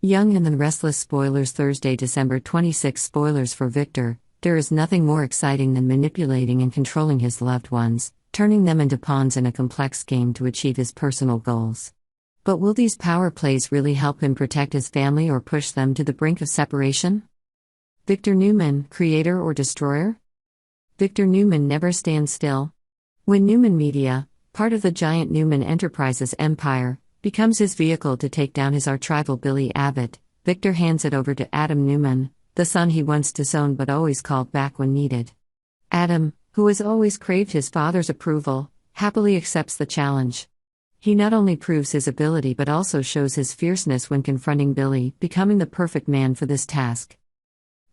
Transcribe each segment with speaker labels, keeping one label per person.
Speaker 1: Young and the Restless spoilers Thursday, December 26 spoilers for Victor. There is nothing more exciting than manipulating and controlling his loved ones, turning them into pawns in a complex game to achieve his personal goals. But will these power plays really help him protect his family or push them to the brink of separation? Victor Newman, creator or destroyer? Victor Newman never stands still. When Newman Media, part of the giant Newman Enterprises empire, becomes his vehicle to take down his arch-rival Billy Abbott, Victor hands it over to Adam Newman, the son he once disowned but always called back when needed. Adam, who has always craved his father's approval, happily accepts the challenge. He not only proves his ability but also shows his fierceness when confronting Billy, becoming the perfect man for this task.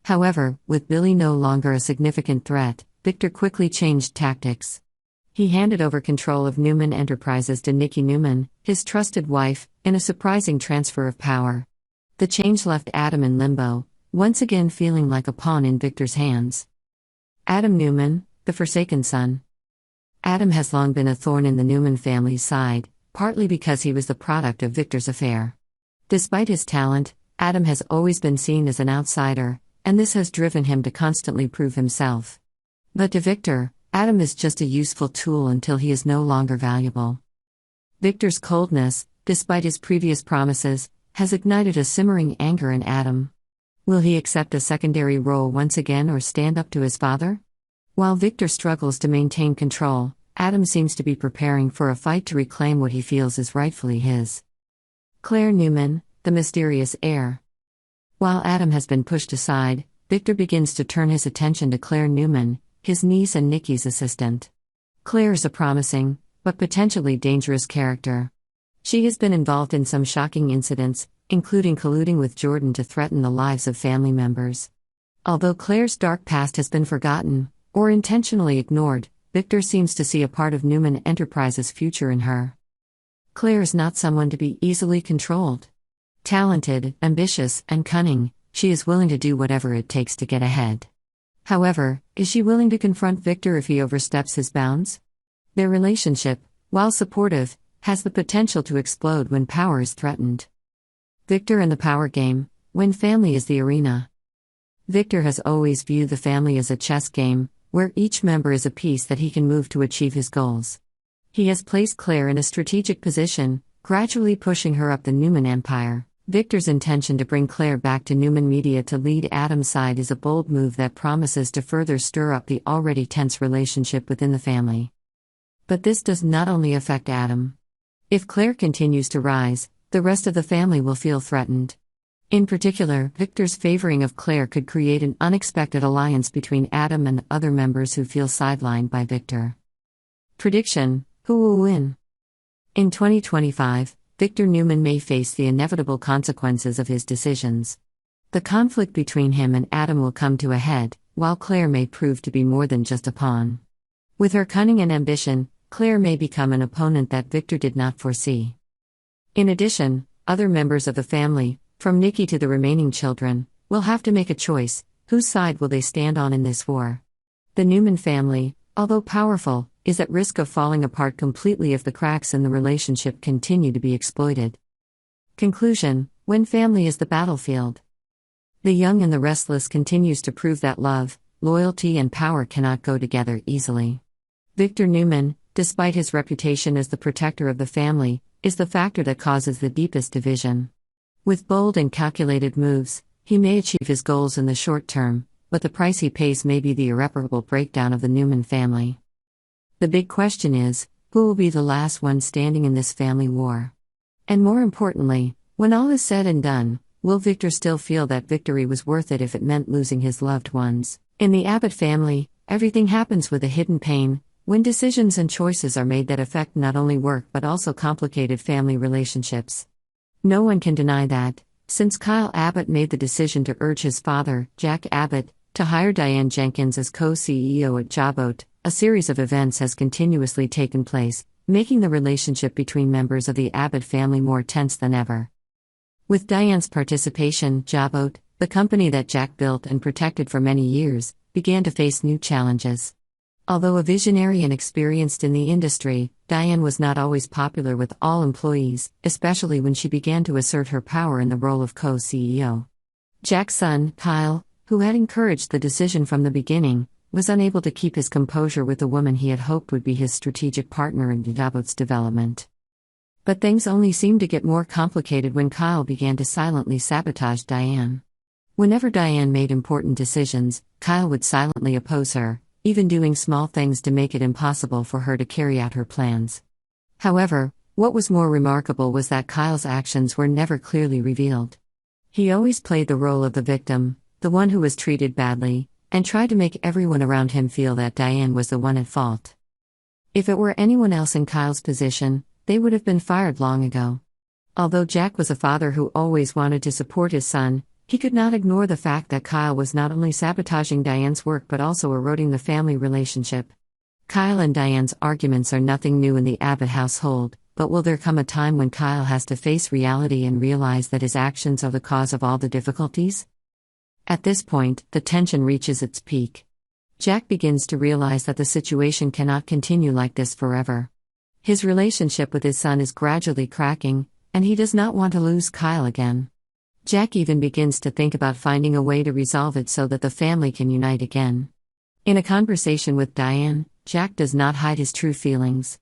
Speaker 1: However, with Billy no longer a significant threat, Victor quickly changed tactics. He handed over control of Newman Enterprises to Nikki Newman, his trusted wife, in a surprising transfer of power. The change left Adam in limbo, once again feeling like a pawn in Victor's hands. Adam Newman, the forsaken son. Adam has long been a thorn in the Newman family's side, partly because he was the product of Victor's affair. Despite his talent, Adam has always been seen as an outsider, and this has driven him to constantly prove himself. But to Victor, Adam is just a useful tool until he is no longer valuable. Victor's coldness, despite his previous promises, has ignited a simmering anger in Adam. Will he accept a secondary role once again or stand up to his father? While Victor struggles to maintain control, Adam seems to be preparing for a fight to reclaim what he feels is rightfully his. Claire Newman, the mysterious heir. While Adam has been pushed aside, Victor begins to turn his attention to Claire Newman, his niece and Nikki's assistant. Claire is a promising, but potentially dangerous character. She has been involved in some shocking incidents, including colluding with Jordan to threaten the lives of family members. Although Claire's dark past has been forgotten, or intentionally ignored, Victor seems to see a part of Newman Enterprises' future in her. Claire is not someone to be easily controlled. Talented, ambitious, and cunning, she is willing to do whatever it takes to get ahead. However, is she willing to confront Victor if he oversteps his bounds? Their relationship, while supportive, has the potential to explode when power is threatened. Victor and the power game, when family is the arena. Victor has always viewed the family as a chess game, where each member is a piece that he can move to achieve his goals. He has placed Claire in a strategic position, gradually pushing her up the Newman empire. Victor's intention to bring Claire back to Newman Media to lead Adam's side is a bold move that promises to further stir up the already tense relationship within the family. But this does not only affect Adam. If Claire continues to rise, the rest of the family will feel threatened. In particular, Victor's favoring of Claire could create an unexpected alliance between Adam and other members who feel sidelined by Victor. Prediction: who will win? In 2025, Victor Newman may face the inevitable consequences of his decisions. The conflict between him and Adam will come to a head, while Claire may prove to be more than just a pawn. With her cunning and ambition, Claire may become an opponent that Victor did not foresee. In addition, other members of the family, from Nikki to the remaining children, will have to make a choice: whose side will they stand on in this war? The Newman family, although powerful, is at risk of falling apart completely if the cracks in the relationship continue to be exploited. Conclusion: when family is the battlefield. The Young and the Restless continues to prove that love, loyalty and power cannot go together easily. Victor Newman, despite his reputation as the protector of the family, is the factor that causes the deepest division. With bold and calculated moves, he may achieve his goals in the short term, but the price he pays may be the irreparable breakdown of the Newman family. The big question is, who will be the last one standing in this family war? And more importantly, when all is said and done, will Victor still feel that victory was worth it if it meant losing his loved ones? In the Abbott family, everything happens with a hidden pain, when decisions and choices are made that affect not only work but also complicated family relationships. No one can deny that, since Kyle Abbott made the decision to urge his father, Jack Abbott, to hire Diane Jenkins as co-CEO at Jabot, a series of events has continuously taken place, making the relationship between members of the Abbott family more tense than ever. With Diane's participation, Jabot, the company that Jack built and protected for many years, began to face new challenges. Although a visionary and experienced in the industry, Diane was not always popular with all employees, especially when she began to assert her power in the role of co-CEO. Jack's son, Kyle, who had encouraged the decision from the beginning, was unable to keep his composure with the woman he had hoped would be his strategic partner in Jabot's development. But things only seemed to get more complicated when Kyle began to silently sabotage Diane. Whenever Diane made important decisions, Kyle would silently oppose her, even doing small things to make it impossible for her to carry out her plans. However, what was more remarkable was that Kyle's actions were never clearly revealed. He always played the role of the victim, the one who was treated badly, and tried to make everyone around him feel that Diane was the one at fault. If it were anyone else in Kyle's position, they would have been fired long ago. Although Jack was a father who always wanted to support his son, he could not ignore the fact that Kyle was not only sabotaging Diane's work but also eroding the family relationship. Kyle and Diane's arguments are nothing new in the Abbott household, but will there come a time when Kyle has to face reality and realize that his actions are the cause of all the difficulties? At this point, the tension reaches its peak. Jack begins to realize that the situation cannot continue like this forever. His relationship with his son is gradually cracking, and he does not want to lose Kyle again. Jack even begins to think about finding a way to resolve it so that the family can unite again. In a conversation with Diane, Jack does not hide his true feelings.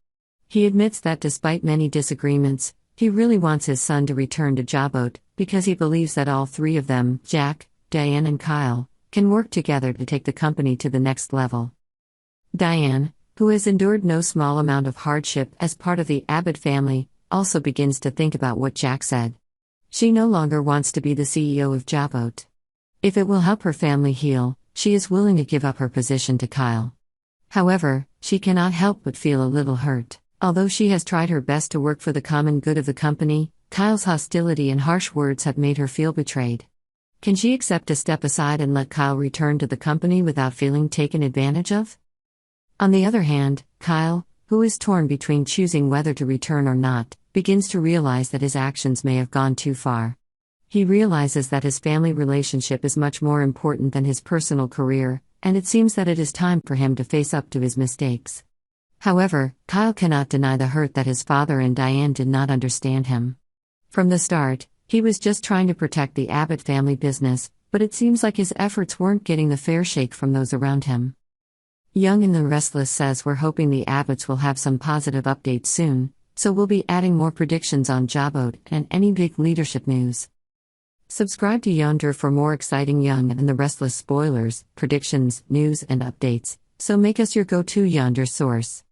Speaker 1: He admits that despite many disagreements, he really wants his son to return to Jabot, because he believes that all three of them, Jack, Diane and Kyle, can work together to take the company to the next level. Diane, who has endured no small amount of hardship as part of the Abbott family, also begins to think about what Jack said. She no longer wants to be the CEO of Jabot. If it will help her family heal, she is willing to give up her position to Kyle. However, she cannot help but feel a little hurt. Although she has tried her best to work for the common good of the company, Kyle's hostility and harsh words have made her feel betrayed. Can she accept to step aside and let Kyle return to the company without feeling taken advantage of? On the other hand, Kyle, who is torn between choosing whether to return or not, begins to realize that his actions may have gone too far. He realizes that his family relationship is much more important than his personal career, and it seems that it is time for him to face up to his mistakes. However, Kyle cannot deny the hurt that his father and Diane did not understand him. From the start, he was just trying to protect the Abbott family business, but it seems like his efforts weren't getting the fair shake from those around him. Young in the Restless says we're hoping the Abbotts will have some positive updates soon, so we'll be adding more predictions on Jabot and any big leadership news. Subscribe to Yonder for more exciting Young and the Restless spoilers, predictions, news and updates, so make us your go-to Yonder source.